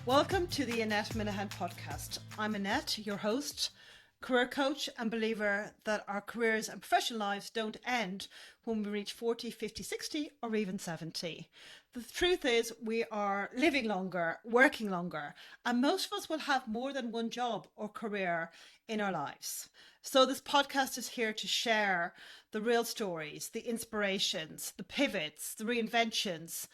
Welcome to the Annette Minihan Podcast. I'm Annette, your host, career coach and believer that our careers and professional lives don't end when we reach 40, 50, 60 or even 70. The truth is we are living longer, working longer, and most of us will have more than one job or career in our lives. So this podcast is here to share the real stories, the inspirations, the pivots, the reinventions,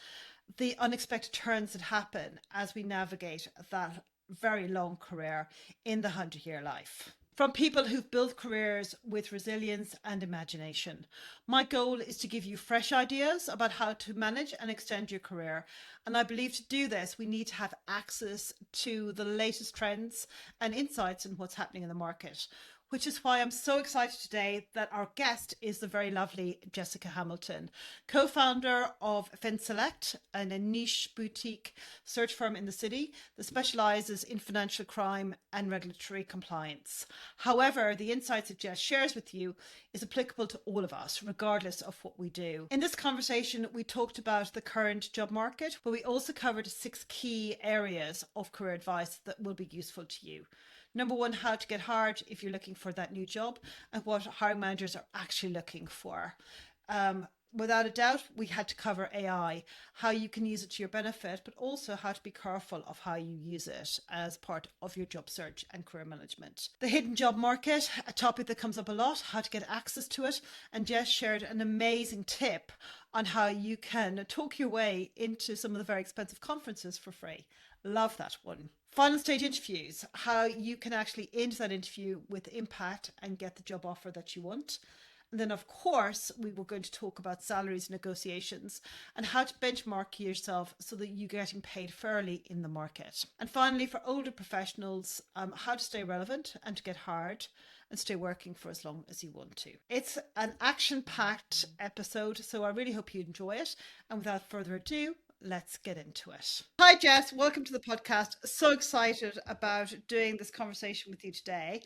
the unexpected turns that happen as we navigate that very long career in the 100-year life. From people who've built careers with resilience and imagination. My goal is to give you fresh ideas about how to manage and extend your career. And I believe to do this, we need to have access to the latest trends and insights in what's happening in the market, which is why I'm so excited today that our guest is the very lovely Jessica Hamilton, co-founder of Finc Select, and a niche boutique search firm in the city that specializes in financial crime and regulatory compliance. However, the insights that Jess shares with you is applicable to all of us, regardless of what we do. In this conversation, we talked about the current job market, but we also covered 6 key areas of career advice that will be useful to you. Number 1, how to get hired if you're looking for that new job and what hiring managers are actually looking for. Without a doubt, we had to cover AI, how you can use it to your benefit, but also how to be careful of how you use it as part of your job search and career management. The hidden job market, a topic that comes up a lot, how to get access to it. And Jess shared an amazing tip on how you can talk your way into some of the very expensive conferences for free. Love that one. Final stage interviews, how you can actually enter that interview with impact and get the job offer that you want. And then, of course, we were going to talk about salaries negotiations and how to benchmark yourself so that you're getting paid fairly in the market. And finally, for older professionals, how to stay relevant and to get hired and stay working for as long as you want to. It's an action-packed episode, so I really hope you enjoy it. And without further ado, let's get into it. Hi, Jess. Welcome to the podcast. So excited about doing this conversation with you today.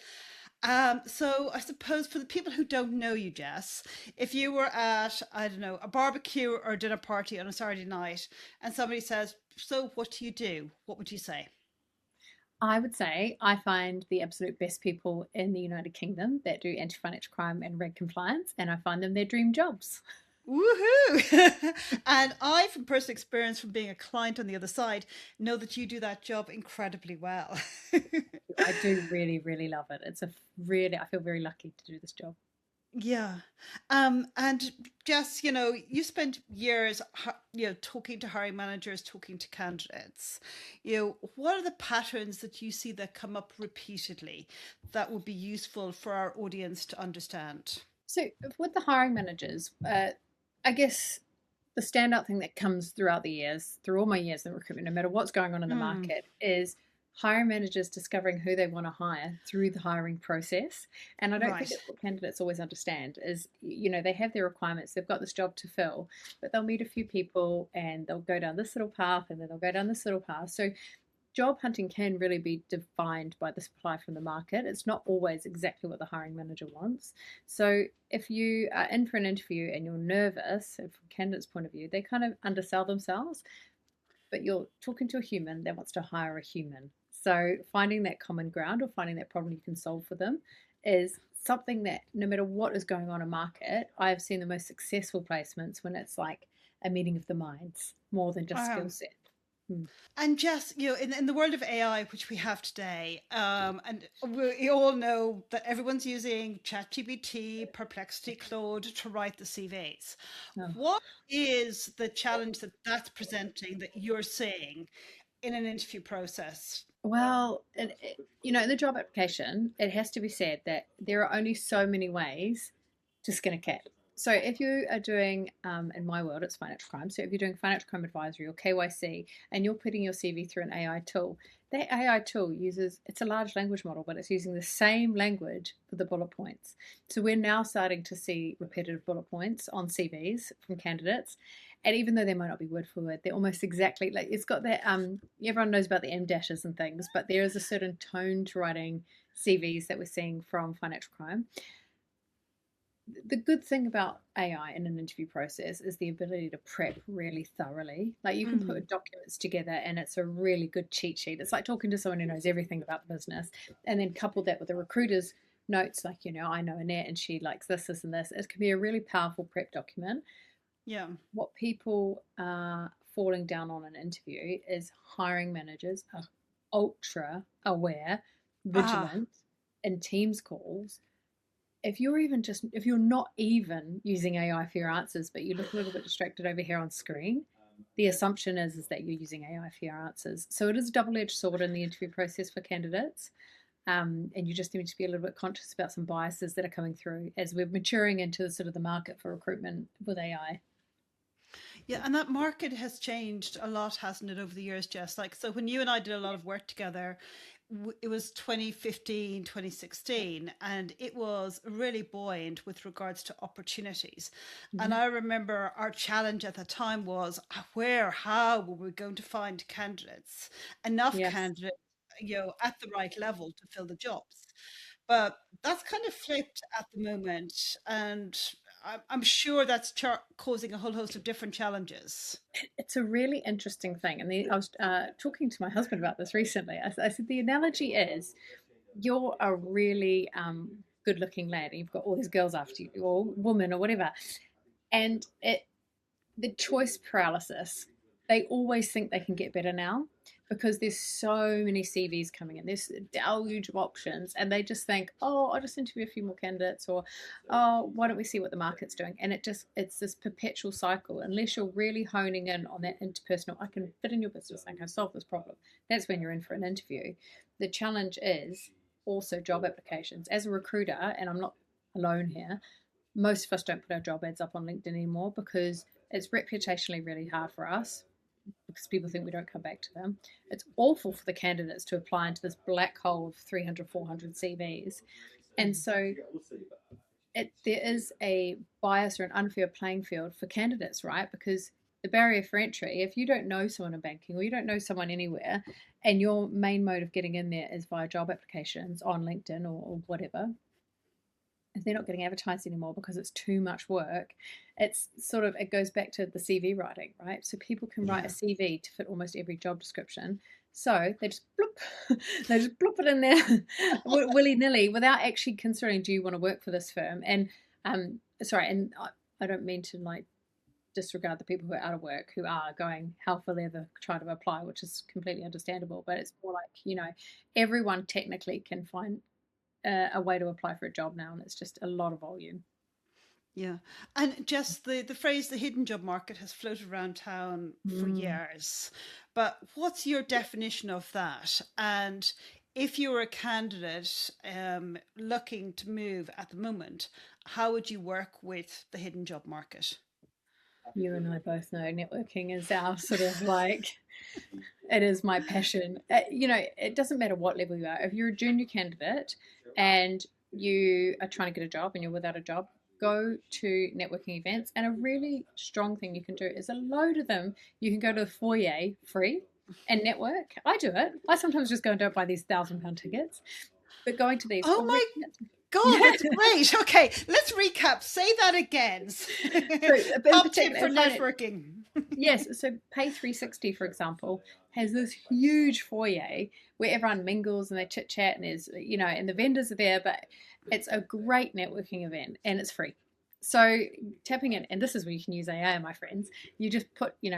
So I suppose for the people who don't know you, Jess, if you were at, I don't know, a barbecue or a dinner party on a Saturday night and somebody says, so what do you do? What would you say? I would say I find the absolute best people in the United Kingdom that do anti-financial crime and reg compliance, and I find them their dream jobs. Woohoo! And I, from personal experience from being a client on the other side, know that you do that job incredibly well. I do really, really love it. I feel very lucky to do this job. Yeah. And Jess, you spent years, talking to hiring managers, talking to candidates. What are the patterns that you see that come up repeatedly that would be useful for our audience to understand? So with the hiring managers, I guess the standout thing that comes throughout the years, through all my years in recruitment, no matter what's going on in the market, is hiring managers discovering who they want to hire through the hiring process. And I don't think that's what candidates always understand is, they have their requirements, they've got this job to fill, but they'll meet a few people and they'll go down this little path and then they'll go down this little path. So job hunting can really be defined by the supply from the market. It's not always exactly what the hiring manager wants. So if you are in for an interview and you're nervous, from a candidate's point of view, they kind of undersell themselves, but you're talking to a human that wants to hire a human. So finding that common ground or finding that problem you can solve for them is something that no matter what is going on in market, I've seen the most successful placements when it's like a meeting of the minds more than just skill set. And Jess, in the world of AI, which we have today, and we all know that everyone's using ChatGPT, Perplexity, Claude to write the CVs. What is the challenge that that's presenting that you're seeing in an interview process? Well, in the job application, it has to be said that there are only so many ways to skin a cat. So if you are doing, in my world, it's financial crime. So if you're doing financial crime advisory or KYC and you're putting your CV through an AI tool, that AI tool it's a large language model, but it's using the same language for the bullet points. So we're now starting to see repetitive bullet points on CVs from candidates. And even though they might not be word for word, they're almost exactly like it's got that, everyone knows about the M dashes and things, but there is a certain tone to writing CVs that we're seeing from financial crime. the good thing about AI in an interview process is the ability to prep really thoroughly. Like you can put documents together and it's a really good cheat sheet. It's like talking to someone who knows everything about the business, and then couple that with the recruiter's notes, like, I know Annette and she likes this, this, and this. It can be a really powerful prep document. Yeah. What people are falling down on an interview is hiring managers are ultra aware, vigilant in Teams calls. If you're not even using AI for your answers, but you look a little bit distracted over here on screen, the assumption is that you're using AI for your answers. So it is a double-edged sword in the interview process for candidates. And you just need to be a little bit conscious about some biases that are coming through as we're maturing into the sort of the market for recruitment with AI. Yeah, and that market has changed a lot, hasn't it, over the years, Jess? Like, so when you and I did a lot of work together, it was 2015, 2016, and it was really buoyant with regards to opportunities. And I remember our challenge at the time was how were we going to find candidates, enough Yes. candidates, at the right level to fill the jobs. But that's kind of flipped at the moment, and I'm sure that's causing a whole host of different challenges. It's a really interesting thing. And I was talking to my husband about this recently. I said, the analogy is you're a really good looking lad and you've got all these girls after you, or woman or whatever. And the choice paralysis, they always think they can get better now because there's so many CVs coming in. There's a deluge of options, and they just think, oh, I'll just interview a few more candidates, or oh, why don't we see what the market's doing? And it's this perpetual cycle. Unless you're really honing in on that interpersonal, I can fit in your business, I can solve this problem. That's when you're in for an interview. The challenge is also job applications. As a recruiter, and I'm not alone here, most of us don't put our job ads up on LinkedIn anymore because it's reputationally really hard for us because people think we don't come back to them. It's awful for the candidates to apply into this black hole of 300, 400 CVs. And so there is a bias or an unfair playing field for candidates, right? Because the barrier for entry, if you don't know someone in banking or you don't know someone anywhere, and your main mode of getting in there is via job applications on LinkedIn or whatever, if they're not getting advertised anymore because it's too much work, it goes back to the CV writing, right? So people can write a CV to fit almost every job description. So they just bloop it in there willy-nilly without actually considering, do you want to work for this firm? And I don't mean to like disregard the people who are out of work, who are going hell for leather trying to apply, which is completely understandable. But it's more like, everyone technically can find a way to apply for a job now, and it's just a lot of volume. Yeah. And just the phrase the hidden job market has floated around town for years. But what's your definition of that? And if you were a candidate looking to move at the moment, how would you work with the hidden job market? You and I both know networking is our sort of like, it is my passion. It doesn't matter what level you are. If you're a junior candidate and you are trying to get a job and you're without a job, go to networking events. And a really strong thing you can do is a load of them. You can go to the foyer free and network. I do it. I sometimes just go and don't buy these £1,000 tickets. But going to these... Oh my God, that's great. Okay, let's recap. Say that again. Top tip for networking. Yes, so Pay 360, for example, has this huge foyer where everyone mingles and they chit chat, and there's, and the vendors are there, but it's a great networking event and it's free. So tapping in, and this is where you can use AI, my friends. You just put, you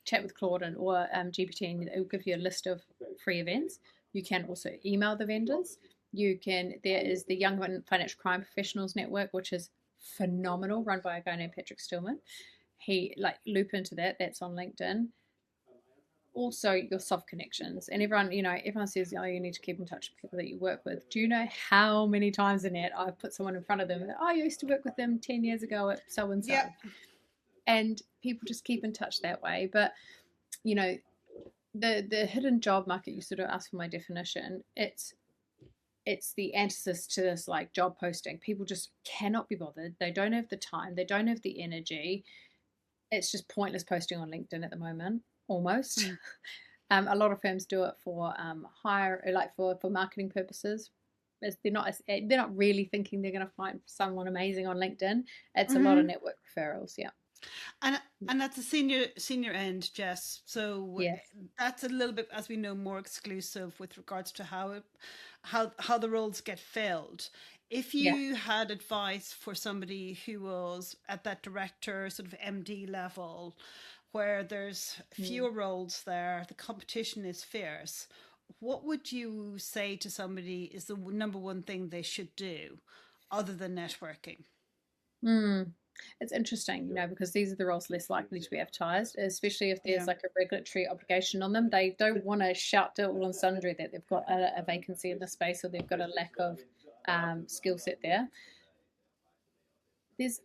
chat with Claude or GPT, and it will give you a list of free events. You can also email the vendors. There is the Young Financial Crime Professionals Network, which is phenomenal, run by a guy named Patrick Stillman. He loop into that. That's on LinkedIn. Also, your soft connections, and everyone says, oh, you need to keep in touch with people that you work with. Do you know how many times, Annette, I've put someone in front of them? I used to work with them 10 years ago at so and so, and people just keep in touch that way. But the hidden job market, you sort of asked for my definition. It's the antithesis to this like job posting. People just cannot be bothered. They don't have the time. They don't have the energy. It's just pointless posting on LinkedIn at the moment, almost. A lot of firms do it for for marketing purposes. they're not really thinking they're going to find someone amazing on LinkedIn. It's a lot of network referrals. Yeah. And that's a senior end, Jess. So Yes. that's a little bit, as we know, more exclusive with regards to how the roles get filled. If Yeah. you had advice for somebody who was at that director sort of MD level, where there's fewer roles there, the competition is fierce, what would you say to somebody is the number one thing they should do other than networking? Mm. It's interesting, because these are the roles less likely to be advertised, especially if there's Yeah. like a regulatory obligation on them. They don't want to shout to all and sundry that they've got a vacancy in the space or they've got a lack of skill set there. If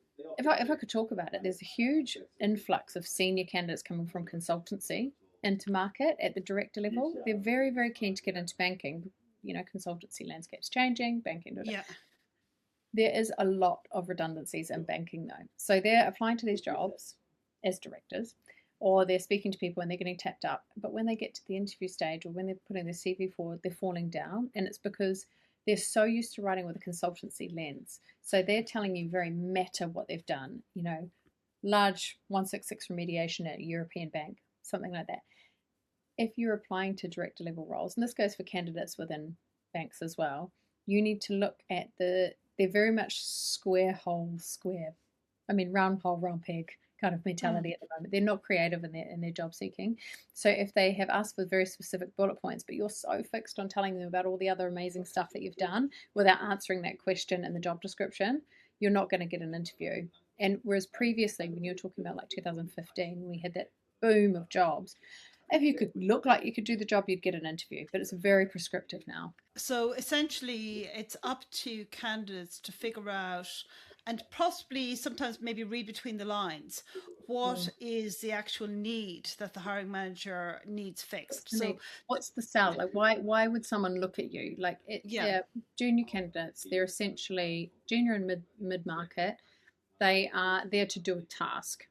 I could talk about it, there's a huge influx of senior candidates coming from consultancy into market at the director level. They're very, very keen to get into banking. Consultancy landscape's changing, banking. Yeah. There is a lot of redundancies in banking, though. So they're applying to these jobs as directors, or they're speaking to people and they're getting tapped up. But when they get to the interview stage or when they're putting their CV forward, they're falling down. And it's because they're so used to writing with a consultancy lens. So they're telling you very meta what they've done, large 166 remediation at a European bank, something like that. If you're applying to director level roles, and this goes for candidates within banks as well, you need to look at they're very much square hole square. I mean, round hole, round peg kind of mentality at the moment. They're not creative in their job seeking. So if they have asked for very specific bullet points, but you're so fixed on telling them about all the other amazing stuff that you've done without answering that question in the job description, you're not going to get an interview. And whereas previously, when you were talking about like 2015, we had that boom of jobs. If you could look like you could do the job, you'd get an interview, but it's very prescriptive now. So essentially, it's up to candidates to figure out and possibly sometimes maybe read between the lines what is the actual need that the hiring manager needs fixed. So what's the sell? Like, why would someone look at you? Like, they're junior candidates. They're essentially junior and mid market. They are there to do a task.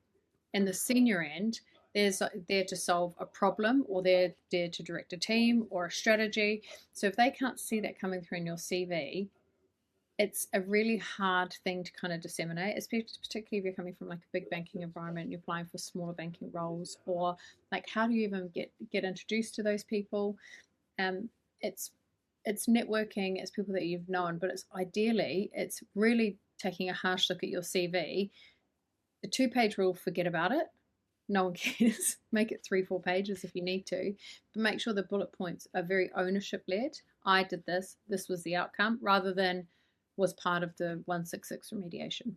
And the senior end, they're there to solve a problem, or they're there to direct a team or a strategy. So if they can't see that coming through in your CV, it's a really hard thing to kind of disseminate, especially particularly if you're coming from like a big banking environment and you're applying for smaller banking roles, or like how do you even get introduced to those people? It's networking, it's people that you've known, but it's really taking a harsh look at your CV. The 2-page rule, forget about it. No one cares. Make it 3-4 pages if you need to, but make sure the bullet points are very ownership led. I did this. This was the outcome, rather than was part of the 166 remediation.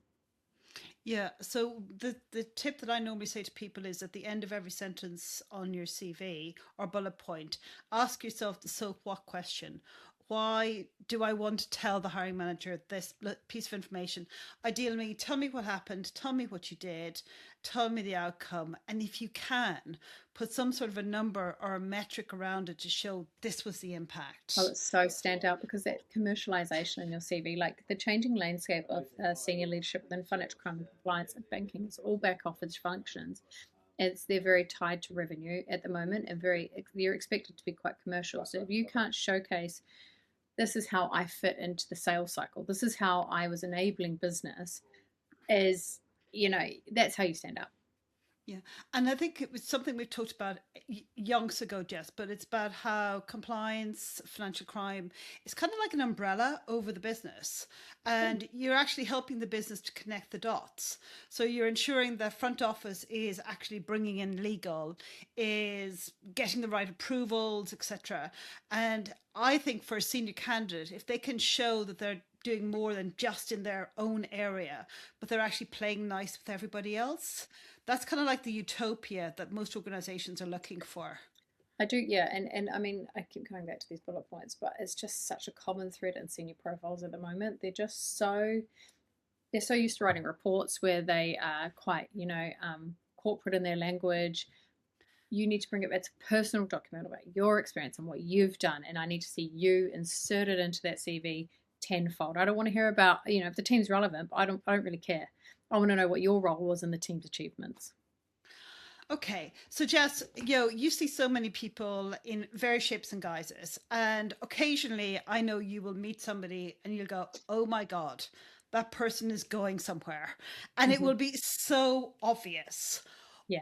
Yeah. So the tip that I normally say to people is at the end of every sentence on your CV or bullet point, ask yourself the so what question. Why do I want to tell the hiring manager this piece of information? Ideally, tell me what happened, tell me what you did, tell me the outcome. And if you can, put some sort of a number or a metric around it to show this was the impact. Oh, it's so stand out, because that commercialization in your CV, like the changing landscape of senior leadership within financial crime and compliance and banking, it's all back office functions. They're very tied to revenue at the moment, and they're expected to be quite commercial. So if you can't showcase, this is how I fit into the sales cycle, this is how I was enabling business, that's how you stand out. Yeah. And I think it was something we've talked about yonks ago, Jess, but it's about how compliance, financial crime is kind of like an umbrella over the business. And you're actually helping the business to connect the dots. So you're ensuring that front office is actually bringing in legal, is getting the right approvals, etc. And I think for a senior candidate, if they can show that they're doing more than just in their own area, but they're actually playing nice with everybody else, that's kind of like the utopia that most organizations are looking for. I do, yeah, and I mean, I keep coming back to these bullet points, but it's just such a common thread in senior profiles at the moment. They're so used to writing reports where they are quite, corporate in their language. You need to bring it back to a personal document about your experience and what you've done, and I need to see you inserted into that CV tenfold. I don't want to hear about, if the team's relevant, but I don't really care. I want to know what your role was in the team's achievements. Okay, so Jess, you see so many people in various shapes and guises, and occasionally I know you will meet somebody and you'll go, "Oh my God, that person is going somewhere," and it will Hmm. be so obvious. Yeah.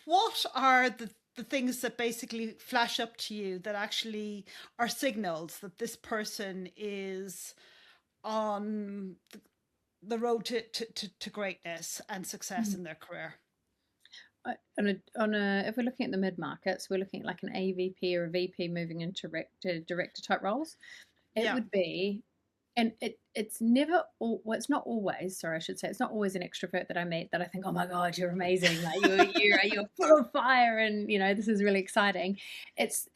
What are the things that basically flash up to you that actually are signals that this person is on the road to greatness and success in their career? If we're looking at the mid markets, we're looking at like an AVP or a VP moving into director type roles. It Yeah. would be, and it's never all, well, it's not always, sorry, I should say, it's not always an extrovert that I meet that I think, oh my God, you're amazing, like you're full of fire, and this is really exciting. It's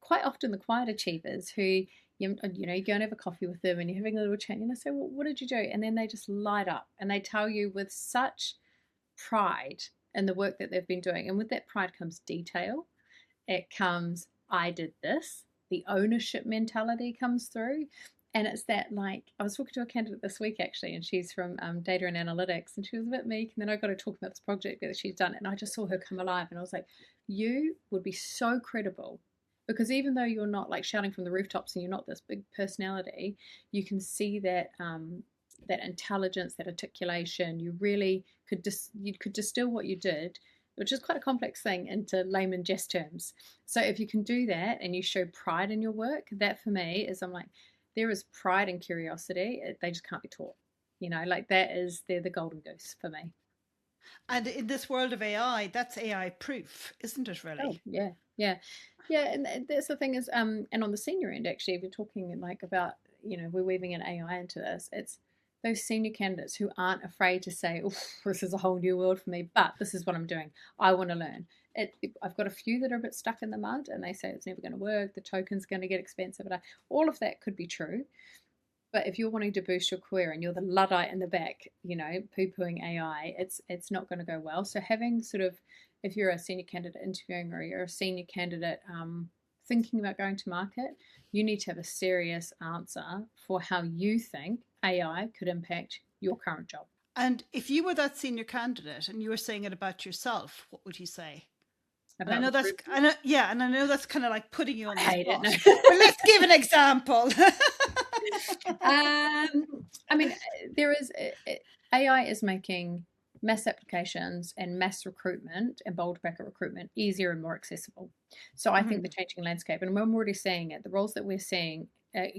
quite often the quiet achievers who you go and have a coffee with them and you're having a little chat, say, well, what did you do? And then they just light up and they tell you with such pride in the work that they've been doing. And with that pride comes detail. It comes, I did this. The ownership mentality comes through. And it's that, like, I was talking to a candidate this week actually, and she's from data and analytics, and she was a bit meek. And then I got to talk about this project that she's done, and I just saw her come alive. And I was like, you would be so credible, because even though you're not like shouting from the rooftops and you're not this big personality, you can see that that intelligence, that articulation. You really you could distill what you did, which is quite a complex thing, into layman jest terms. So if you can do that and you show pride in your work, that for me is, I'm like, there is pride and curiosity. They just can't be taught. Like they're the golden goose for me. And in this world of AI, that's AI proof, isn't it Oh really? yeah, yeah, yeah. And that's the thing is, and on the senior end, actually, if you're talking like about, we're weaving an AI into this, it's those senior candidates who aren't afraid to say, "Oh, this is a whole new world for me, but this is what I'm doing. I want to learn." I've got a few that are a bit stuck in the mud, and they say it's never going to work. The token's going to get expensive, and all of that could be true. But if you're wanting to boost your career and you're the Luddite in the back, poo-pooing AI, it's not going to go well. So having sort of, if you're a senior candidate interviewing or you're a senior candidate thinking about going to market, you need to have a serious answer for how you think AI could impact your current job. And if you were that senior candidate and you were saying it about yourself, what would you say? And I About know that's, recruitment, I know, yeah, and I know that's kind of like putting you on I the hate it. spot. No. But let's give an example. I mean, there is AI is making mass applications and mass recruitment and bold bracket recruitment easier and more accessible. So I think the Mhm. changing landscape, and I'm already seeing it, the roles that we're seeing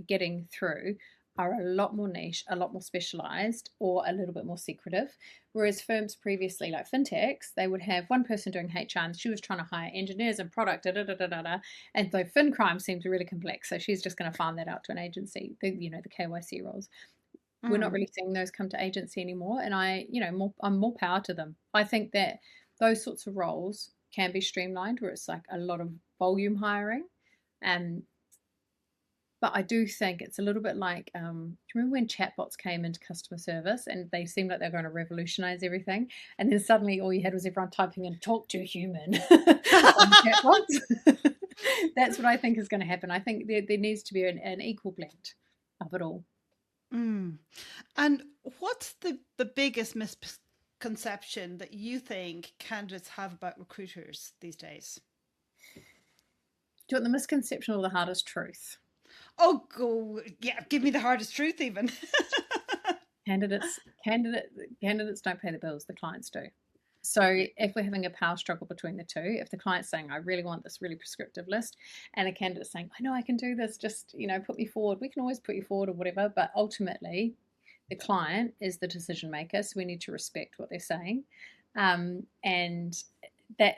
getting through are a lot more niche, a lot more specialized, or a little bit more secretive. Whereas firms previously, like fintechs, they would have one person doing HR, and she was trying to hire engineers and product, da da da da da da. And so fin crime seems really complex, so she's just going to farm that out to an agency. The KYC roles, we're not Mm. really seeing those come to agency anymore, and I'm more power to them. I think that those sorts of roles can be streamlined, where it's like a lot of volume hiring, and but I do think it's a little bit like, do you remember when chatbots came into customer service and they seemed like they were going to revolutionize everything? And then suddenly all you had was everyone typing in, talk to a human on chatbots. That's what I think is going to happen. I think there needs to be an equal blend of it all. Mm. And what's the biggest misconception that you think candidates have about recruiters these days? Do you want the misconception or the hardest truth? Oh, go, yeah, give me the hardest truth even. Candidates, candidates don't pay the bills, the clients do. So if we're having a power struggle between the two, if the client's saying, I really want this really prescriptive list, and the candidate's saying, I know I can do this, just, put me forward, we can always put you forward or whatever, but ultimately the client is the decision maker, so we need to respect what they're saying. And that,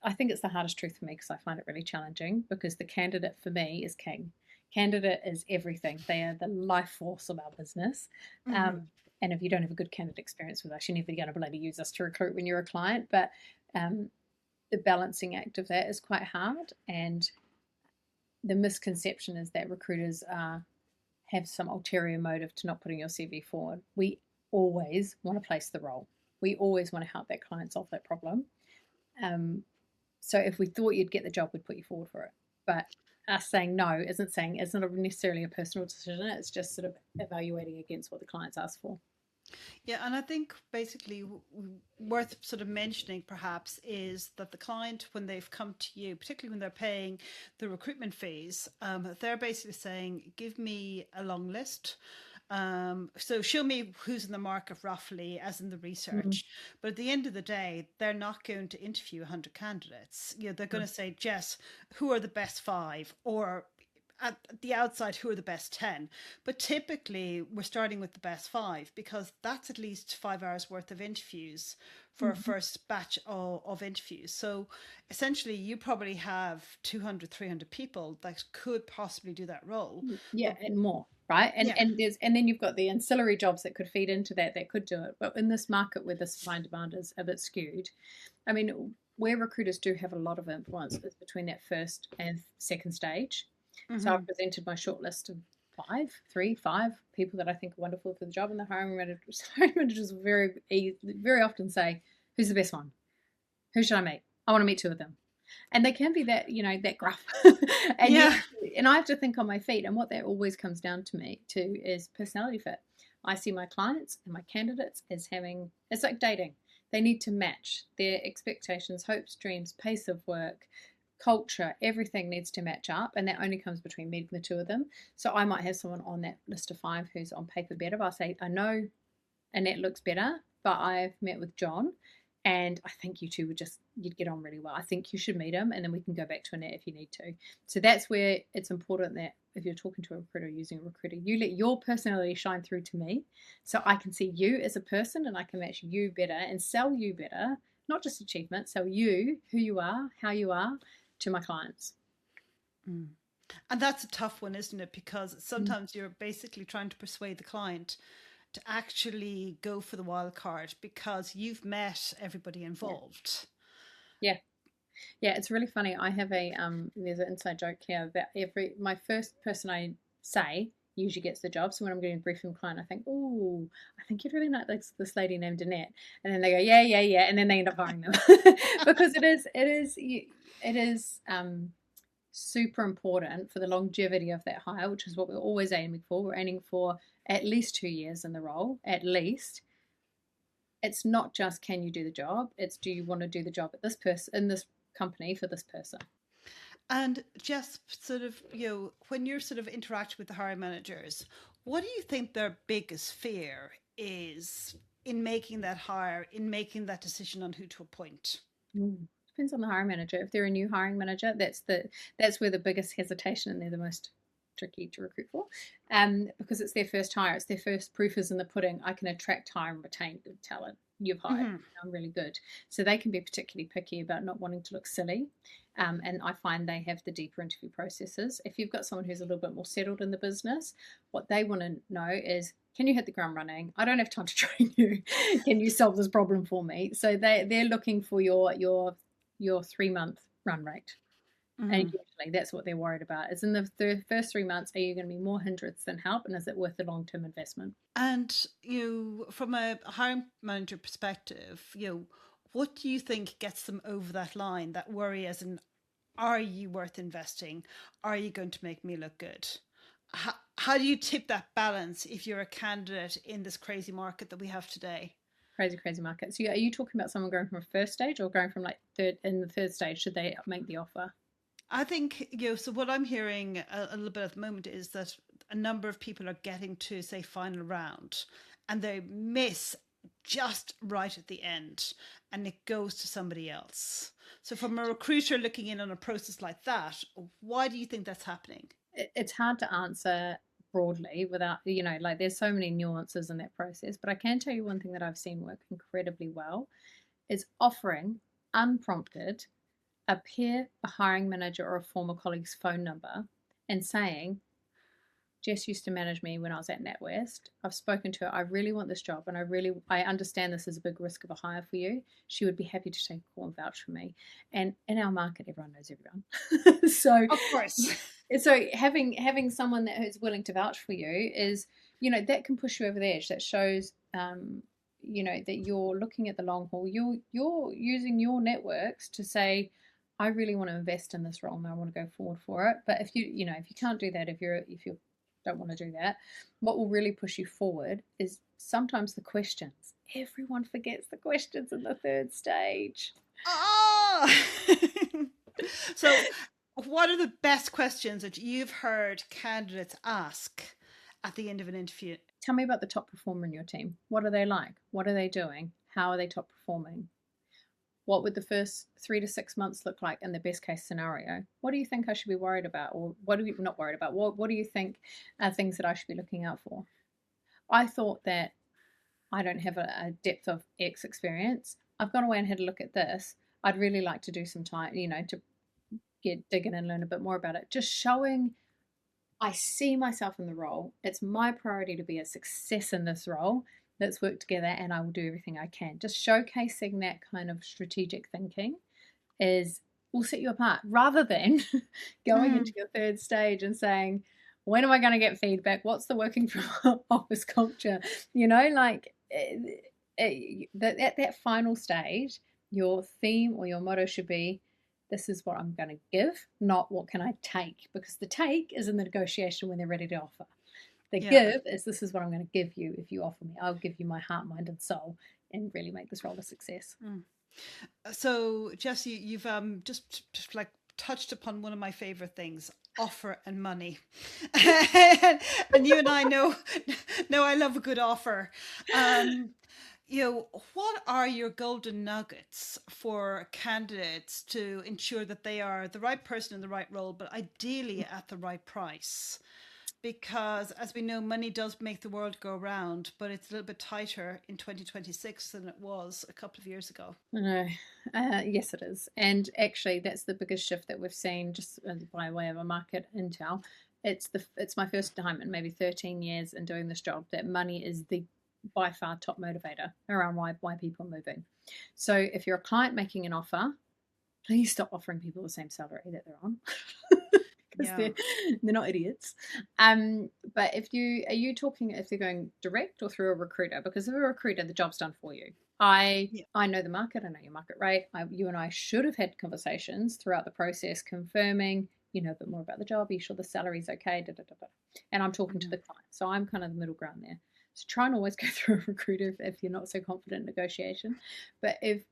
I think it's the hardest truth for me, because I find it really challenging, because the candidate for me is king. Candidate is everything. They are the life force of our business. Mhm. And if you don't have a good candidate experience with us, you're never going to bloody use us to recruit when you're a client. But the balancing act of that is quite hard. And the misconception is that recruiters have some ulterior motive to not putting your CV forward. We always want to place the role. We always want to help that client solve that problem. So if we thought you'd get the job, we'd put you forward for it. But us saying no isn't not necessarily a personal decision. It's just sort of evaluating against what the client's asked for. Yeah, and I think basically worth sort of mentioning perhaps is that the client, when they've come to you, particularly when they're paying the recruitment fees, they're basically saying, give me a long list. So show me who's in the market roughly, as in the Mm. research. But at the end of the day, they're not going to interview 100 candidates. You know, they're going to say, Jess, who are the best five? Or at the outside, who are the best 10? But typically, we're starting with the best five because that's at least 5 hours worth of interviews for a Mhm. first batch of interviews. So essentially, you probably have 200, 300 people that could possibly do that role. Yeah, But and more, right? And yeah, and then you've got the ancillary jobs that could feed into that could do it. But in this market where the supply and demand is a bit skewed, I mean, where recruiters do have a lot of influence is between that first and second stage. So I've presented my short list of five people that I think are wonderful for the job, and the hiring managers will very often say, "Who's the best one? Who should I meet? I want to meet two of them." And they can be that, that gruff. and you yeah. and I have to think on my feet. And what that always comes down to me to is personality fit. I see my clients and my candidates as having, it's like dating. They need to match their expectations, hopes, dreams, pace of work, culture, everything needs to match up. And that only comes between meeting the two of them. So I might have someone on that list of five who's on paper better, but I'll say, I know Annette looks better, but I've met with John and I think you two you'd get on really well. I think you should meet him and then we can go back to Annette if you need to. So that's where it's important that if you're talking to a recruiter, using a recruiter, you let your personality shine through to me so I can see you as a person and I can match you better and sell you better, not just achievement, sell you, who you are, how you are to my clients. Mm. And that's a tough one, isn't it? Because Mm. sometimes you're basically trying to persuade the client to actually go for the wild card because you've met everybody Yeah. involved. Yeah. Yeah, it's really funny. I have there's an inside joke here that my first person I say usually gets the job. So when I'm getting a brief from a client, I think, oh, I think you'd really like this lady named Annette. And then they go, yeah, yeah, yeah. And then they end up hiring them because it is super important for the longevity of that hire, which is what we're always aiming for. We're aiming for at least 2 years in the role, at least. It's not just can you do the job, it's do you want to do the job at this person in this company for this person. And just sort of, when you're sort of interacting with the hiring managers, what do you think their biggest fear is in making that hire, in making that decision on who to appoint? Depends on the hiring manager. If they're a new hiring manager, that's where the biggest hesitation and they're the most tricky to recruit for, because it's their first hire, it's their first proof is in the pudding. I can attract, hire, and retain good talent. You've hired. Mm-hmm. I'm really good, so they can be particularly picky about not wanting to look silly. And I find they have the deeper interview processes. If you've got someone who's a little bit more settled in the business, what they want to know is, can you hit the ground running? I don't have time to train you. Can you solve this problem for me? So they're looking for your 3 month run rate. And Mm-hmm. usually that's what they're worried about. Is in the first 3 months, are you going to be more hindrance than help? And is it worth the long term investment? And from a hiring manager perspective, what do you think gets them over that line, that worry as in, are you worth investing? Are you going to make me look good? How do you tip that balance if you're a candidate in this crazy market that we have today? Crazy, crazy market. So are you talking about someone going from a first stage or going from like the third stage? Should they make the offer? I think, so what I'm hearing a little bit at the moment is that a number of people are getting to, say, final round and they miss just right at the end and it goes to somebody else. So, from a recruiter looking in on a process like that, why do you think that's happening? It's hard to answer broadly without, like there's so many nuances in that process. But I can tell you one thing that I've seen work incredibly well is offering unprompted a peer, a hiring manager, or a former colleague's phone number and saying, Jess used to manage me when I was at NatWest. I've spoken to her. I really want this job, and I understand this is a big risk of a hire for you. She would be happy to take a call and vouch for me. And in our market, everyone knows everyone. so, Of course. so having someone that who's willing to vouch for you is, that can push you over the edge. That shows, that you're looking at the long haul. You're using your networks to say, I really want to invest in this role and I want to go forward for it. But if you can't do that, if you don't want to do that, what will really push you forward is sometimes the questions, everyone forgets the questions in the third stage. Oh! So what are the best questions that you've heard candidates ask at the end of an interview? Tell me about the top performer in your team. What are they like? What are they doing? How are they top performing? What would the first 3 to 6 months look like in the best case scenario? What do you think I should be worried about? Or what are you not worried about? What do you think are things that I should be looking out for? I thought that I don't have a depth of X experience. I've gone away and had a look at this. I'd really like to do some time, to dig in and learn a bit more about it. Just showing I see myself in the role. It's my priority to be a success in this role. Let's work together and I will do everything I can. Just showcasing that kind of strategic thinking will set you apart, rather than going into your third stage and saying, when am I going to get feedback? What's the working from office culture? At that final stage, your theme or your motto should be, this is what I'm going to give, not what can I take, because the take is in the negotiation when they're ready to offer. The give is, this is what I'm going to give you if you offer me. I'll give you my heart, mind, and soul, and really make this role a success. So, Jessie, you've just like touched upon one of my favorite things: offer and money. And you and I know I love a good offer. What are your golden nuggets for candidates to ensure that they are the right person in the right role, but ideally at the right price? Because, as we know, money does make the world go round, but it's a little bit tighter in 2026 than it was a couple of years ago. Yes, it is. And actually, that's the biggest shift that we've seen, just by way of a market intel. It's my first time in maybe 13 years in doing this job that money is the by far top motivator around why people are moving. So if you're a client making an offer, please stop offering people the same salary that they're on. Because they're not idiots. But if they're going direct or through a recruiter, because if a recruiter, the job's done for you. I know the market, I know your market rate. You and I should have had conversations throughout the process confirming, a bit more about the job. Are you sure the salary's okay? And I'm talking to the client. So I'm kind of the middle ground there. So try and always go through a recruiter if you're not so confident in negotiation. But if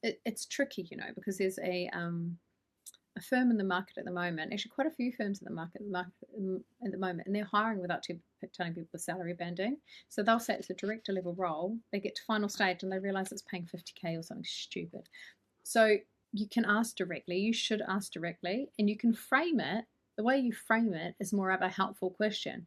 it's tricky, because there's a firm in the market at the moment, actually quite a few firms in the market at the moment, and they're hiring without telling people the salary banding. So they'll say it's a director level role. They get to final stage and they realize it's paying 50K or something stupid. So you can ask directly. You should ask directly, and you can frame it. The way you frame it is more of a helpful question.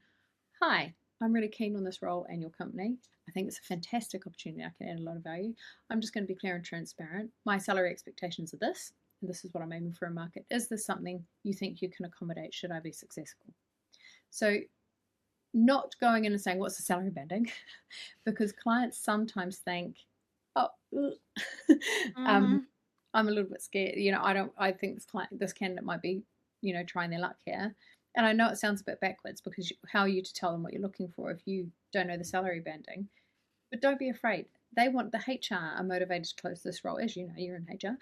Hi, I'm really keen on this role and your company. I think it's a fantastic opportunity. I can add a lot of value. I'm just going to be clear and transparent. My salary expectations are this, and this is what I'm aiming for a market. Is this something you think you can accommodate should I be successful? So not going in and saying, what's the salary banding? Because clients sometimes think, I'm a little bit scared. I think this candidate might be, trying their luck here. And I know it sounds a bit backwards, because how are you to tell them what you're looking for if you don't know the salary banding? But don't be afraid. The HR are motivated to close this role, as you know, you're in HR,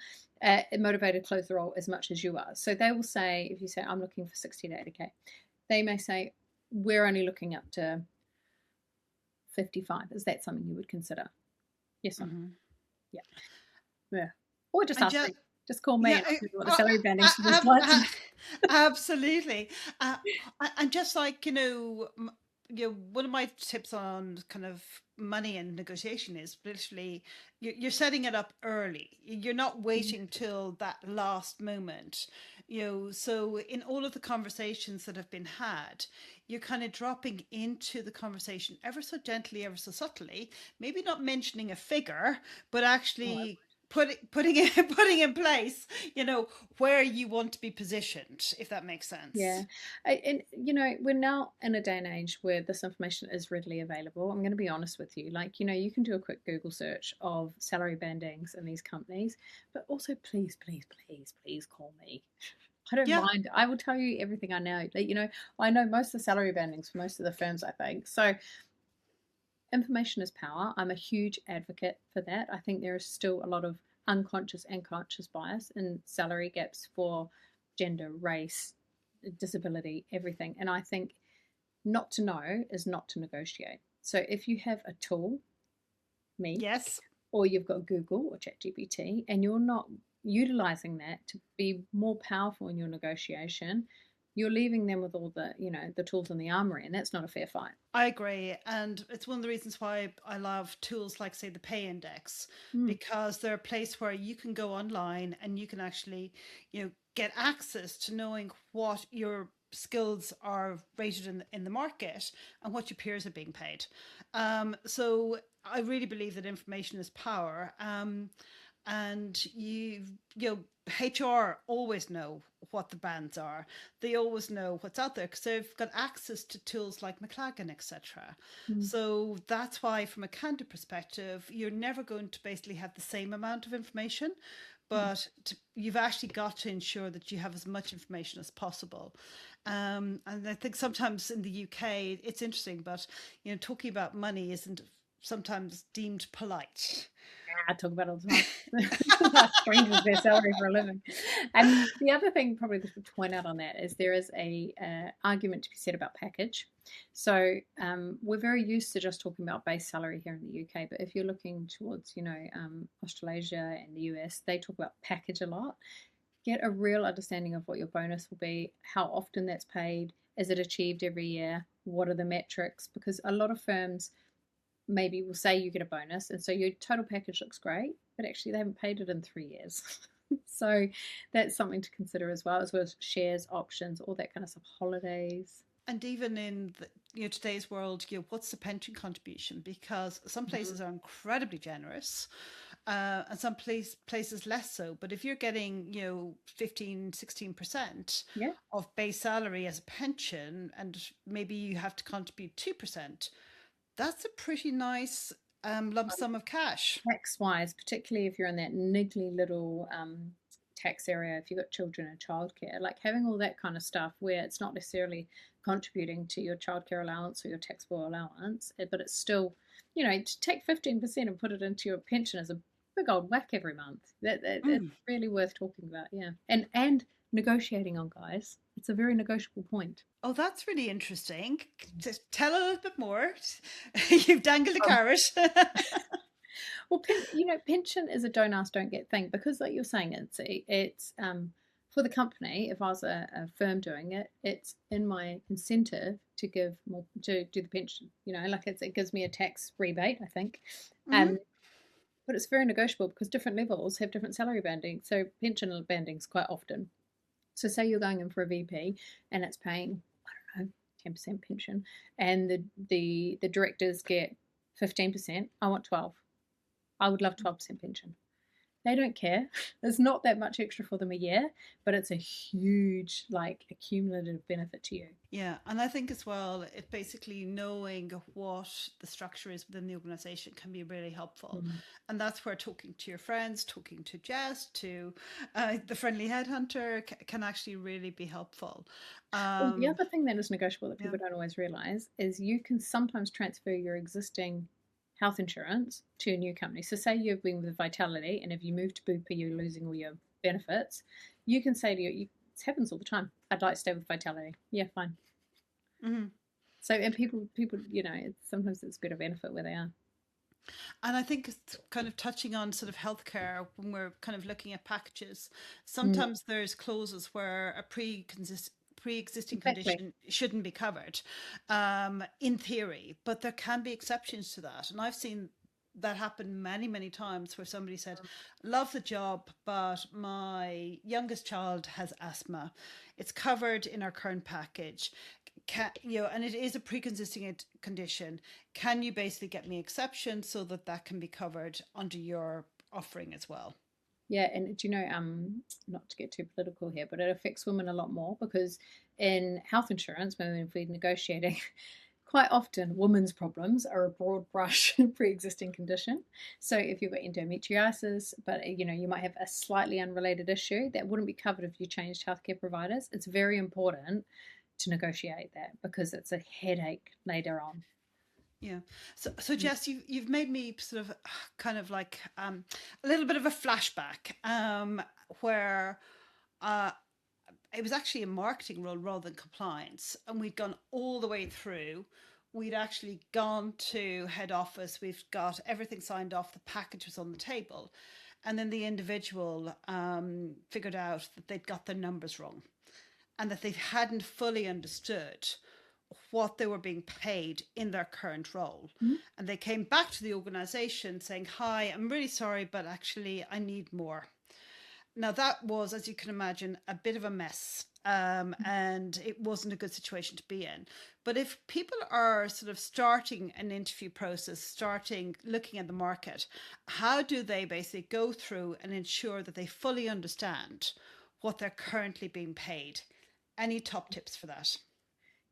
motivated to close the role as much as you are. So they will say, if you say, I'm looking for 60 to 80K, they may say, we're only looking up to 55. Is that something you would consider? Yes or no? Yeah. Or just ask me. Just call me and I'll tell you what the salary banding should look like. Absolutely. And just like, one of my tips on kind of money and negotiation is literally you're setting it up early. You're not waiting till that last moment. So in all of the conversations that have been had, you're kind of dropping into the conversation ever so gently, ever so subtly, maybe not mentioning a figure, but actually putting in place, where you want to be positioned, if that makes sense. Yeah. And, we're now in a day and age where this information is readily available. I'm going to be honest with you. You can do a quick Google search of salary bandings in these companies, but also please, please, please, please call me. I don't mind. I will tell you everything I know. I know most of the salary bandings for most of the firms, I think. So information is power. I'm a huge advocate for that. I think there is still a lot of unconscious and conscious bias in salary gaps for gender, race, disability, everything. And I think not to know is not to negotiate. So if you have a tool, me, Yes. or you've got Google or ChatGPT, and you're not utilizing that to be more powerful in your negotiation, you're leaving them with all the, the tools in the armory, and that's not a fair fight. I agree. And it's one of the reasons why I love tools like, say, the Pay Index, Mm. because they're a place where you can go online and you can actually, get access to knowing what your skills are rated in the market and what your peers are being paid. So I really believe that information is power. And you know HR always know what the bands are. They always know what's out there because they've got access to tools like McLagan, etc. Mm. So that's why, from a candidate perspective, you're never going to basically have the same amount of information, Mm. but you've actually got to ensure that you have as much information as possible. And I think sometimes in the UK it's interesting, but talking about money isn't sometimes deemed polite. I talk about it all the time. Like strangers their salary for a living. And the other thing probably to point out on that is there is a argument to be said about package. So we're very used to just talking about base salary here in the UK, but if you're looking towards, Australasia and the US, they talk about package a lot. Get a real understanding of what your bonus will be, how often that's paid, is it achieved every year, what are the metrics, because a lot of firms maybe will say you get a bonus, and so your total package looks great, but actually they haven't paid it in 3 years. So that's something to consider as well as shares, options, all that kind of stuff, holidays. And even in today's world, what's the pension contribution? Because some places are incredibly generous, and some places less so. But if you're getting 15, 16% Yeah, of base salary as a pension, and maybe you have to contribute 2%, that's a pretty nice lump sum of cash. tax wise, particularly if you're in that niggly little tax area, if you've got children and childcare, like having all that kind of stuff where it's not necessarily contributing to your childcare allowance or your taxable allowance, but it's still, to take 15% and put it into your pension is a big old whack every month. That's really worth talking about, yeah. And negotiating on, guys. It's a very negotiable point. Oh, that's really interesting. Just tell a little bit more. You've dangled a carrot. Well, pension is a don't ask, don't get thing because, like you're saying, it's for the company. If I was a firm doing it, it's in my incentive to give more to do the pension. Like it gives me a tax rebate, I think. Mhm. But it's very negotiable because different levels have different salary banding. So pension bandings quite often. So say you're going in for a VP and it's paying, I don't know, 10% pension, and the directors get 15%. I want 12. I would love 12% pension. They don't care. There's not that much extra for them a year, but it's a huge, accumulative benefit to you. Yeah, and I think as well, it basically knowing what the structure is within the organization can be really helpful. Mm. And that's where talking to your friends, talking to Jess, to the friendly headhunter can actually really be helpful. Well, the other thing that is negotiable that Yeah. people don't always realize is you can sometimes transfer your existing health insurance to a new company. So say you've been with Vitality and if you move to Bupa, you're losing all your benefits. You can say to it happens all the time. I'd like to stay with Vitality. Yeah, fine. hmm So, and people, sometimes it's a bit of benefit where they are. And I think it's kind of touching on sort of healthcare when we're kind of looking at packages. Mm. Sometimes there's clauses where a pre-existing Exactly. condition shouldn't be covered, in theory, but there can be exceptions to that. And I've seen that happen many, many times where somebody said, love the job, but my youngest child has asthma. It's covered in our current package. And it is a pre-existing condition. Can you basically get me exception so that that can be covered under your offering as well? Yeah, and do you know, not to get too political here, but it affects women a lot more because in health insurance, when we're negotiating, quite often women's problems are a broad brush pre-existing condition. So if you've got endometriosis, but you might have a slightly unrelated issue that wouldn't be covered if you changed healthcare providers. It's very important to negotiate that because it's a headache later on. Yeah. So Jess, you've made me sort of kind of like a little bit of a flashback, where uh, it was actually a marketing role rather than compliance, and we'd gone all the way through we'd actually gone to head office. We've got everything signed off. The package was on the table. And then the individual figured out that they'd got their numbers wrong and that they hadn't fully understood what they were being paid in their current role. Mhm. And they came back to the organization saying, "Hi, I'm really sorry, but actually I need more." Now, that was, as you can imagine, a bit of a mess. And it wasn't a good situation to be in. But if people are sort of starting an interview process, starting looking at the market, how do they basically go through and ensure that they fully understand what they're currently being paid? Any top tips for that?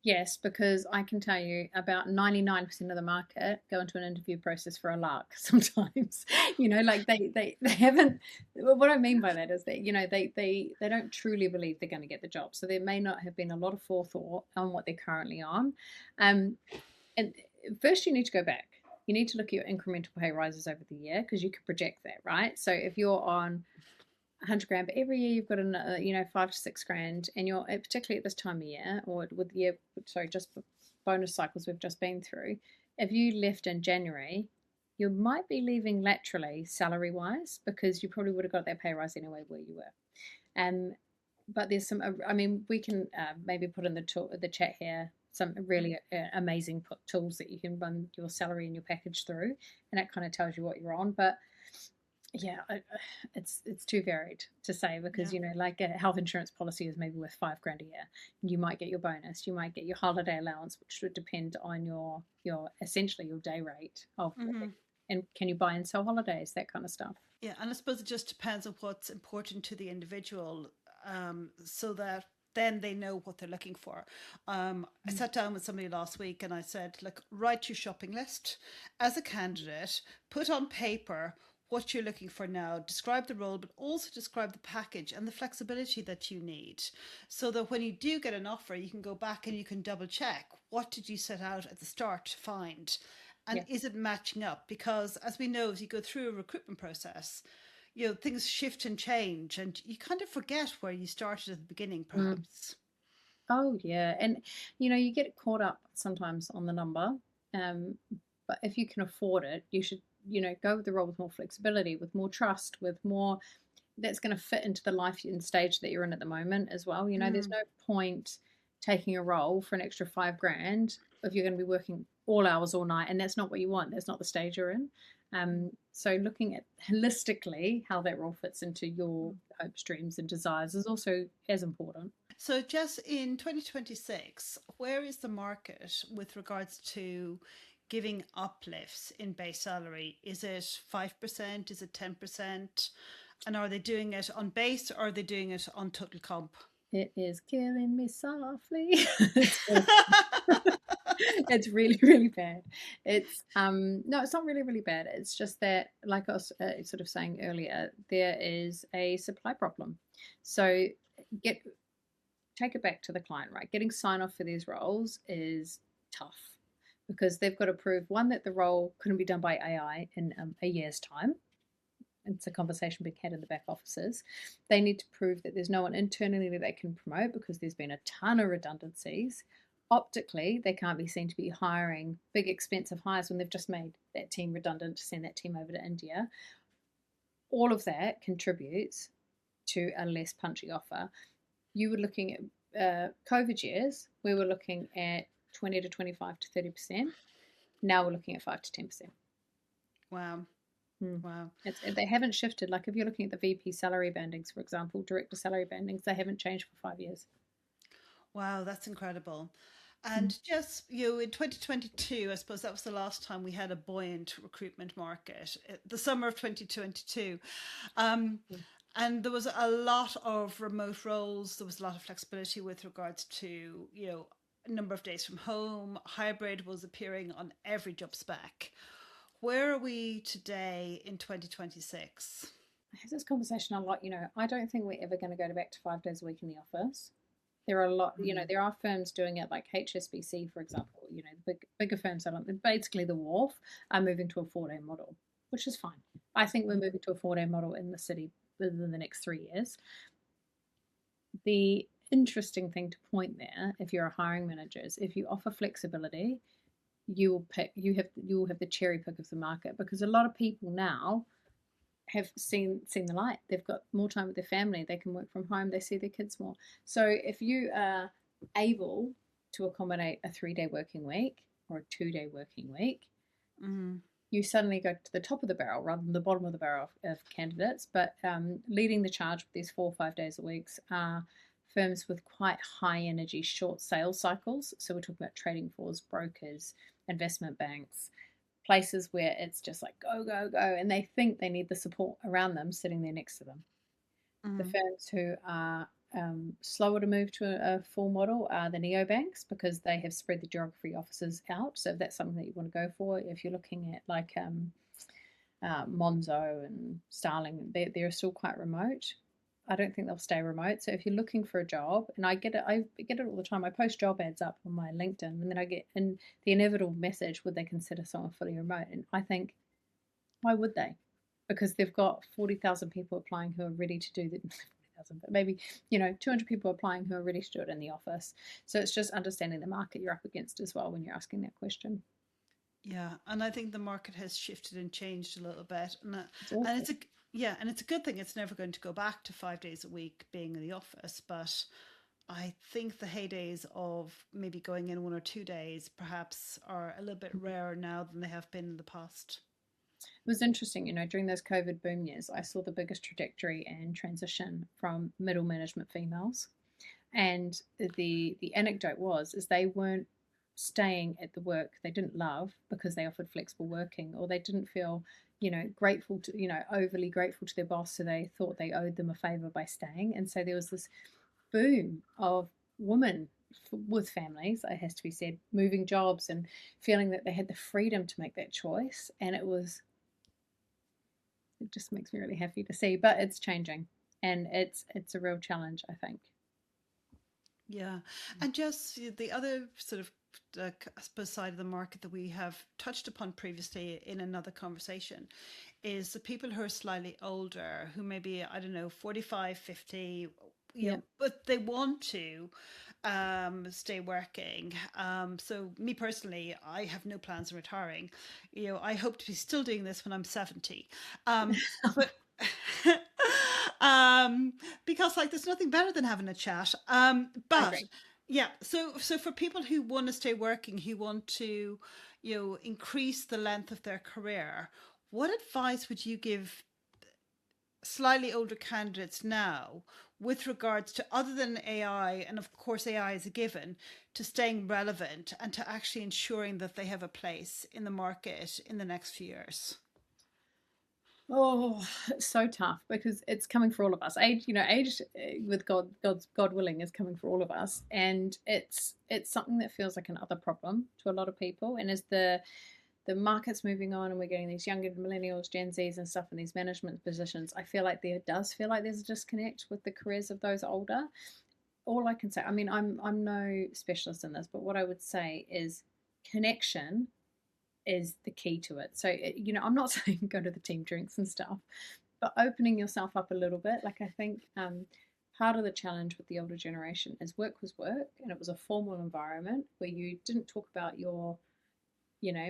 Yes, because I can tell you about 99% of the market go into an interview process for a lark sometimes. Like they haven't, what I mean by that is that, they don't truly believe they're going to get the job. So there may not have been a lot of forethought on what they're currently on. And first you need to go back. You need to look at your incremental pay rises over the year because you can project that, right? So if you're on 100 grand, but every year you've got another, 5 to 6 grand, and you're particularly at this time of year, or with the year, just bonus cycles we've just been through. If you left in January, you might be leaving laterally salary wise because you probably would have got that pay rise anyway where you were. But there's some, we can maybe put in the chat here some really amazing tools that you can run your salary and your package through, and that kind of tells you what you're on. But yeah, it's too varied to say because like a health insurance policy is maybe worth 5 grand a year. You might get your bonus, you might get your holiday allowance, which would depend on your essentially your day rate of and can you buy and sell holidays, that kind of stuff. Yeah, and I suppose it just depends on what's important to the individual, so that then they know what they're looking for. I sat down with somebody last week and I said, look, write your shopping list as a candidate, put on paper what you're looking for now, describe the role, but also describe the package and the flexibility that you need so that when you do get an offer, you can go back and you can double check what did you set out at the start to find and is it matching up? Because as we know, as you go through a recruitment process, things shift and change and you kind of forget where you started at the beginning, perhaps. Oh yeah, and you get caught up sometimes on the number, but if you can afford it, you should go with the role with more flexibility, with more trust, with more that's going to fit into the life and stage that you're in at the moment as well. There's no point taking a role for an extra 5 grand if you're going to be working all hours all night, and that's not what you want. That's not the stage you're in. So looking at holistically how that role fits into your hopes, dreams, and desires is also as important. So Jess, in 2026, where is the market with regards to giving uplifts in base salary? Is it 5%? Is it 10%? And are they doing it on base or are they doing it on total comp? It is killing me softly. It's really, really bad. It's no, it's not really, really bad. It's just that, like I was sort of saying earlier, there is a supply problem. So take it back to the client, right? Getting sign off for these roles is tough because they've got to prove, one, that the role couldn't be done by AI in a year's time. It's a conversation being had in the back offices. They need to prove that there's no one internally that they can promote because there's been a ton of redundancies. Optically, they can't be seen to be hiring big, expensive hires when they've just made that team redundant to send that team over to India. All of that contributes to a less punchy offer. You were looking at COVID years, we were looking at 20 to 25 to 30%. Now we're looking at 5 to 10%. Wow. Wow. They haven't shifted. Like if you're looking at the VP salary bandings, for example, director salary bandings, they haven't changed for 5 years. Wow, that's incredible. And just, in 2022, I suppose that was the last time we had a buoyant recruitment market, the summer of 2022. And there was a lot of remote roles. There was a lot of flexibility with regards to, a number of days from home. Hybrid was appearing on every job spec. Where are we today in 2026? I have this conversation a lot. I don't think we're ever going to go back to 5 days a week in the office. There are a lot, there are firms doing it, like HSBC, for example. The bigger firms basically the Wharf are moving to a 4-day model, which is fine. I think we're moving to a 4-day model in the city within the next 3 years. The interesting thing to point there, if you're a hiring manager, is if you offer flexibility, you will have the cherry pick of the market, because a lot of people now have seen the light. They've got more time with their family. They can work from home. They see their kids more. So if you are able to accommodate a 3-day working week or a 2-day working week, you suddenly go to the top of the barrel rather than the bottom of the barrel of candidates. But leading the charge with these 4 or 5 days a week are firms with quite high energy, short sales cycles. So we're talking about trading floors, brokers, investment banks, places where it's just like go, go, go, and they think they need the support around them sitting there next to them. The firms who are slower to move to a full model are the neobanks, because they have spread the geography offices out. So if that's something that you want to go for, if you're looking at like Monzo and Starling, they're still quite remote. I don't think they'll stay remote. So if you're looking for a job, and I get it all the time. I post job ads up on my LinkedIn, and then I get in the inevitable message, would they consider someone fully remote? And I think, why would they? Because they've got 40,000 people applying who are ready to do the 40,000, but maybe 200 people applying who are ready to do it in the office. So it's just understanding the market you're up against as well when you're asking that question. Yeah, and I think the market has shifted and changed a little bit, and It's it's a good thing. It's never going to go back to 5 days a week being in the office, but I think the heydays of maybe going in 1 or 2 days perhaps are a little bit rarer now than they have been in the past. It was interesting, during those COVID boom years, I saw the biggest trajectory and transition from middle management females. And the anecdote is they weren't staying at the work they didn't love because they offered flexible working, or they didn't feel, grateful to, overly grateful to their boss, so they thought they owed them a favor by staying. And so there was this boom of women with families, it has to be said, moving jobs and feeling that they had the freedom to make that choice. And it just makes me really happy to see, but it's changing, and it's a real challenge, I think. Yeah, and just the other sort of I suppose side of the market that we have touched upon previously in another conversation is the people who are slightly older, who maybe, I don't know, 45, 50, but they want to stay working. So me personally, I have no plans on retiring. I hope to be still doing this when I'm 70. But because like there's nothing better than having a chat. But yeah, so for people who want to stay working, who want to, increase the length of their career, what advice would you give slightly older candidates now with regards to, other than AI, and of course AI is a given, to staying relevant and to actually ensuring that they have a place in the market in the next few years? Oh, it's so tough, because it's coming for all of us. Age with God willing, is coming for all of us, and it's something that feels like another problem to a lot of people. And as the market's moving on, and we're getting these younger millennials, Gen Zs, and stuff in these management positions, I feel like there's a disconnect with the careers of those older. All I can say, I mean, I'm no specialist in this, but what I would say is connection is the key to it. So, I'm not saying go to the team drinks and stuff, but opening yourself up a little bit. Like, I think part of the challenge with the older generation is work was work, and it was a formal environment where you didn't talk about your,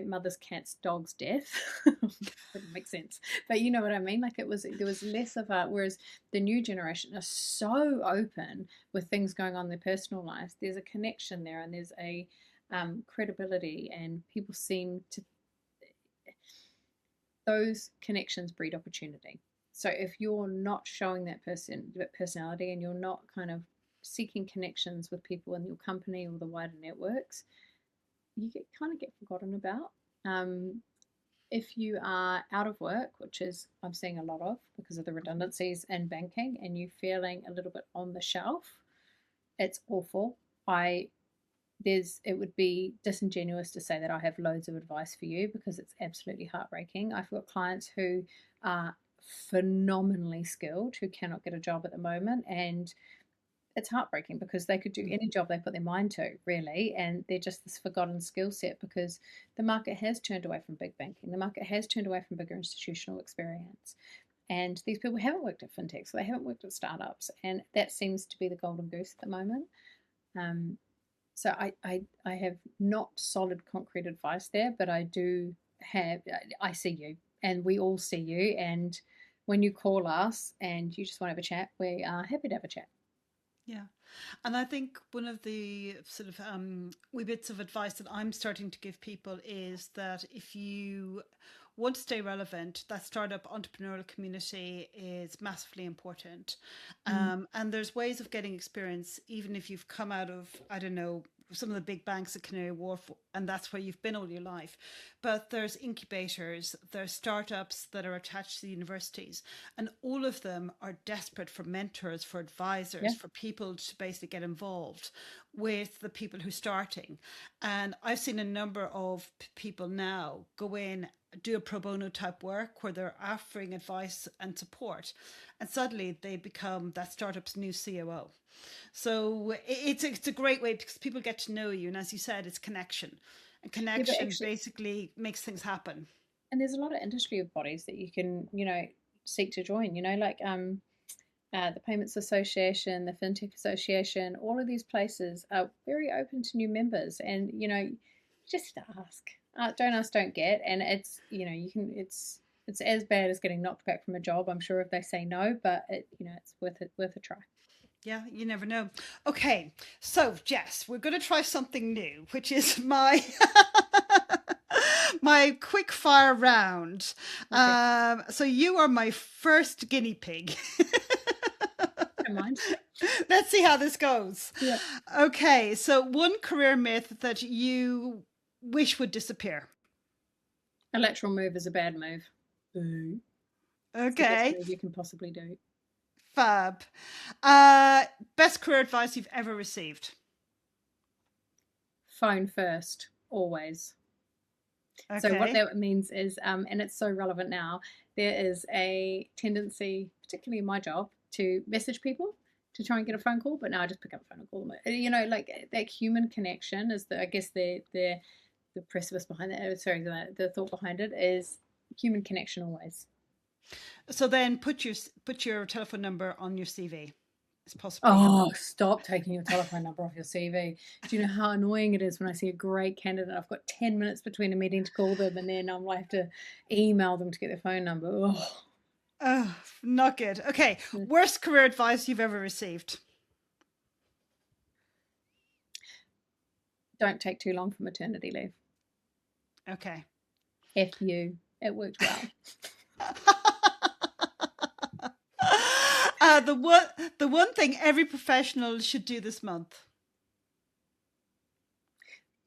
mother's cat's dog's death. Wouldn't make sense, but you know what I mean. Like, there was less of a. Whereas the new generation are so open with things going on in their personal lives. There's a connection there, and there's a credibility, and people seem to, those connections breed opportunity. So if you're not showing that personality, and you're not kind of seeking connections with people in your company or the wider networks, you get forgotten about. If you are out of work, which is I'm seeing a lot of because of the redundancies in banking, and you're feeling a little bit on the shelf, it's awful. It would be disingenuous to say that I have loads of advice for you, because it's absolutely heartbreaking. I've got clients who are phenomenally skilled who cannot get a job at the moment, and it's heartbreaking because they could do any job they put their mind to, really, and they're just this forgotten skill set because the market has turned away from big banking. The market has turned away from bigger institutional experience. And these people haven't worked at fintech, so they haven't worked at startups, and that seems to be the golden goose at the moment. So I have not solid concrete advice there, but I do have, I see you and we all see you. And when you call us and you just want to have a chat, we are happy to have a chat. Yeah. And I think one of the sort of wee bits of advice that I'm starting to give people is that if you want to stay relevant, that startup entrepreneurial community is massively important. Mm. And there's ways of getting experience, even if you've come out of, I don't know, some of the big banks at Canary Wharf, and that's where you've been all your life. But there's incubators, there's startups that are attached to the universities, and all of them are desperate for mentors, for advisors, Yeah. for people to basically get involved with the people who are starting. And I've seen a number of people now go in, do a pro bono type work where they're offering advice and support, and suddenly they become that startup's new COO. So it's a great way because people get to know you, and as you said, it's connection, and Yeah, but connection actually, basically makes things happen. and there's a lot of industry bodies that you can, seek to join, like the Payments Association, the FinTech Association, all of these places are very open to new members. And, just ask. Don't ask, don't get. And it's, it's as bad as getting knocked back from a job, I'm sure, if they say no, but it's worth a try. Yeah, you never know. Okay, so Jess, we're going to try something new, which is my my quick fire round. Okay. So you are my first guinea pig. Don't mind. Let's see how this goes. Yeah. Okay, so one career myth that you wish would disappear. A lateral move is a bad move. Boo. It's the best Okay, move you can possibly do. fab. Best career advice you've ever received. Phone first, always. So what Okay. that means is, and it's so relevant now, there is a tendency, particularly in my job, to message people to try and get a phone call, but now I just pick up a phone and call them. Like that human connection is I guess the precipice behind that. Sorry, the thought behind it is human connection always. So then put your telephone number on your CV. It's possibly Oh, stop taking your telephone number off your CV. Do you know how annoying it is when I see a great candidate? I've got 10 minutes between a meeting to call them, and then I have to email them to get their phone number. Oh. not good. Okay, worst career advice you've ever received. Don't take too long for maternity leave. Okay. F you. It worked well. The one thing every professional should do this month.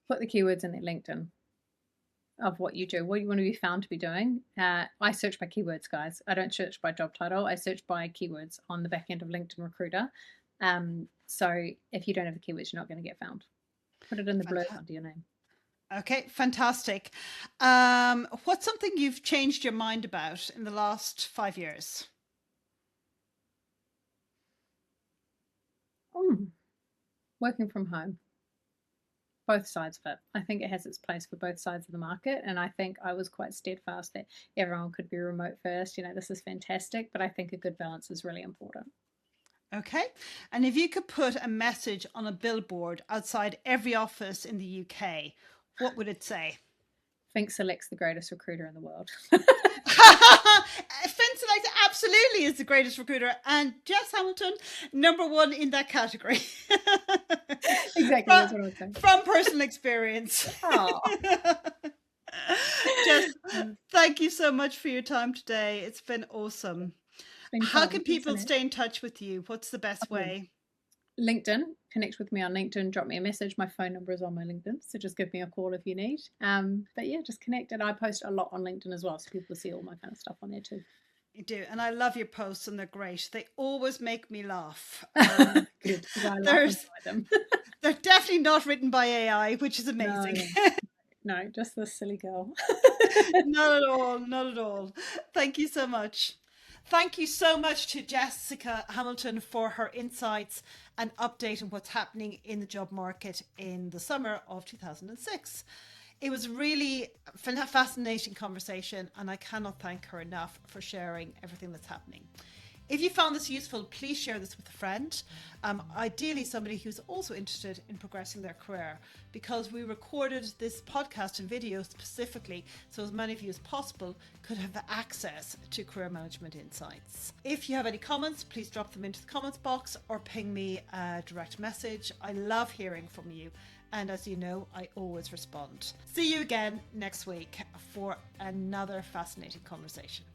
Put the keywords in their LinkedIn of what you do, what you want to be found to be doing. I search by keywords, guys. I don't search by job title. I search by keywords on the back end of LinkedIn Recruiter. So if you don't have the keywords, you're not going to get found. Put it in the blurb under your name. Okay, fantastic. What's something you've changed your mind about in the last 5 years? Working from home. Both sides of it. I think it has its place for both sides of the market. And I think I was quite steadfast that everyone could be remote first. This is fantastic, but I think a good balance is really important. Okay. And if you could put a message on a billboard outside every office in the UK, what would it say? Finc Select's the greatest recruiter in the world. Finc Select absolutely is the greatest recruiter, and Jess Hamilton, number one in that category. Exactly, that's what I was saying. From personal experience. Oh. Jess, thank you so much for your time today. It's been awesome. How can people stay in touch with you? What's the best way? LinkedIn. Connect with me on LinkedIn. Drop me a message. My phone number is on my LinkedIn, so just give me a call if you need. But yeah, just connect. And I post a lot on LinkedIn as well, so people see all my kind of stuff on there too. You do, and I love your posts, and they're great. They always make me laugh. Good, them. They're definitely not written by AI, which is amazing. No, just this silly girl. Not at all. Not at all. Thank you so much. Thank you so much to Jessica Hamilton for her insights and update on what's happening in the job market in the summer of 2006. It was really a fascinating conversation, and I cannot thank her enough for sharing everything that's happening. If you found this useful, please share this with a friend. Ideally somebody who's also interested in progressing their career, because we recorded this podcast and video specifically so as many of you as possible could have access to career management insights. If you have any comments, please drop them into the comments box or ping me a direct message. I love hearing from you. And as you know, I always respond. See you again next week for another fascinating conversation.